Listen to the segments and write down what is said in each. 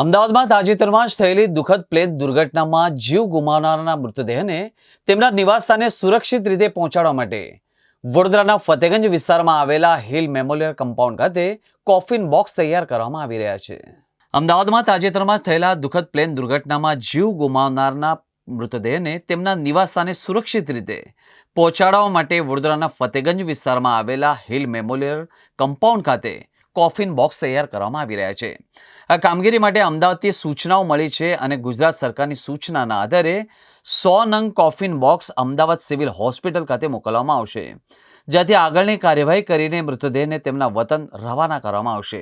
અમદાવાદમાં તાજેતરમાં જ થયેલી દુઃખદ પ્લેન દુર્ઘટનામાં જીવ ગુમાવનારના મૃતદેહને તેમના નિવાસસ્થાને સુરક્ષિત રીતે પહોંચાડવા માટે વડોદરાના ફતેગંજ વિસ્તારમાં આવેલા હિલ મેમોરિયલ કમ્પાઉન્ડ ખાતે કોફિન બોક્સ તૈયાર કરવામાં આવી રહ્યા છે। અમદાવાદમાં તાજેતરમાં જ થયેલા દુઃખદ પ્લેન દુર્ઘટનામાં જીવ ગુમાવનારના મૃતદેહને તેમના નિવાસસ્થાને સુરક્ષિત રીતે પહોંચાડવા માટે વડોદરાના ફતેગંજ વિસ્તારમાં આવેલા હિલ મેમોરિયલ કમ્પાઉન્ડ ખાતે કોફિન બોક્સ તૈયાર કરવામાં આવી રહ્યા છે। આ કામગીરી માટે અમદાવાદથી સૂચનાઓ મળી છે અને ગુજરાત સરકારની સૂચનાના આધારે 100 નંગ coffin box Ahmedabad civil hospital ખાતે મોકલવામાં આવશે, જ્યાંથી આગળની કાર્યવાહી કરીને મૃતદેહને તેમના વતન રવાના કરવામાં આવશે।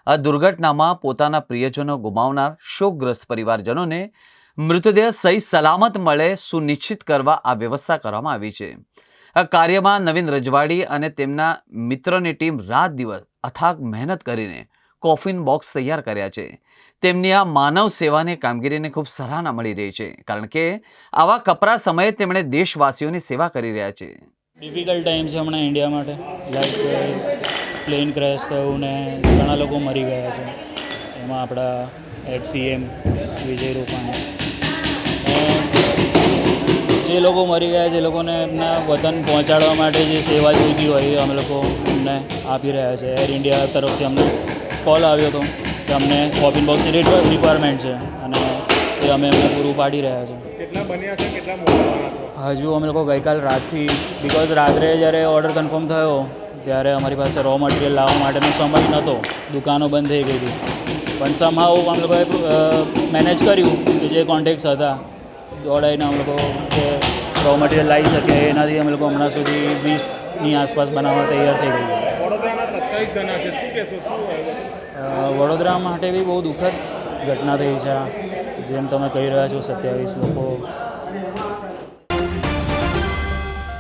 આ દુર્ઘટનામાં પોતાના પ્રિયજનો ગુમાવનાર શોકગ્રસ્ત પરિવારજનોને મૃતદેહ સહી સલામત મળે સુનિશ્ચિત કરવા આ વ્યવસ્થા કરવામાં આવી છે। આ કાર્યમાં નવીન રજવાડી અને તેમના મિત્રની ટીમ રાત દિવસ અથાગ મહેનત કરીને કોફિન બોક્સ તૈયાર કર્યા છે। તેમની આ માનવ સેવાની કામગીરીને ખૂબ સરાહના મળી રહી છે, કારણ કે આવા કપરા સમયે તેમણે દેશવાસીઓની સેવા કરી રહ્યા છે। ડિફિકલ્ટ ટાઈમ છે હમણાં ઇન્ડિયા માટે, લાઈક પ્લેન ક્રેશ થયું ને ઘણા લોકો મરી ગયા છે, એમાં આપણા એક્સ CM વિજય રૂપાણી, જે લોકો મરી ગયા છે એ લોકોને એમના વતન પહોંચાડવા માટે જે સેવા જોઈતી હોય એ અમે લોકો એમને આપી રહ્યા છે। એર ઇન્ડિયા તરફથી અમને કોલ આવ્યો હતો કે અમને કોફિન બોક્સની રિક્વાયરમેન્ટ છે અને એ અમે એમને પૂરું પાડી રહ્યા છે। કેટલા બન્યા છે, કેટલા મોકલવાના છે? હજુ અમે લોકો ગઈકાલ રાતથી, બિકોઝ રાત્રે જ્યારે ઓર્ડર કન્ફર્મ થયો ત્યારે અમારી પાસે રો મટીરિયલ લાવવા માટેનો સમય નહોતો, દુકાનો બંધ થઈ ગઈ હતી, પણ સમહાઉ અમે લોકોએ મેનેજ કર્યું કે જે કોન્ટેક્ટ્સ હતા દોડાઈને અમે લોકો કે રો મટીરિયલ લાવી શકીએ, એનાથી અમે લોકો હમણાં સુધી 20ની આસપાસ બનાવવા તૈયાર થઈ ગઈ છે। વડોદરાના 27 જણા છે, શું કહેશો, શું વડોદરા માટે બી બહુ દુઃખદ ઘટના થઈ છે, જેમ તમે કહી રહ્યા છો 27 લોકો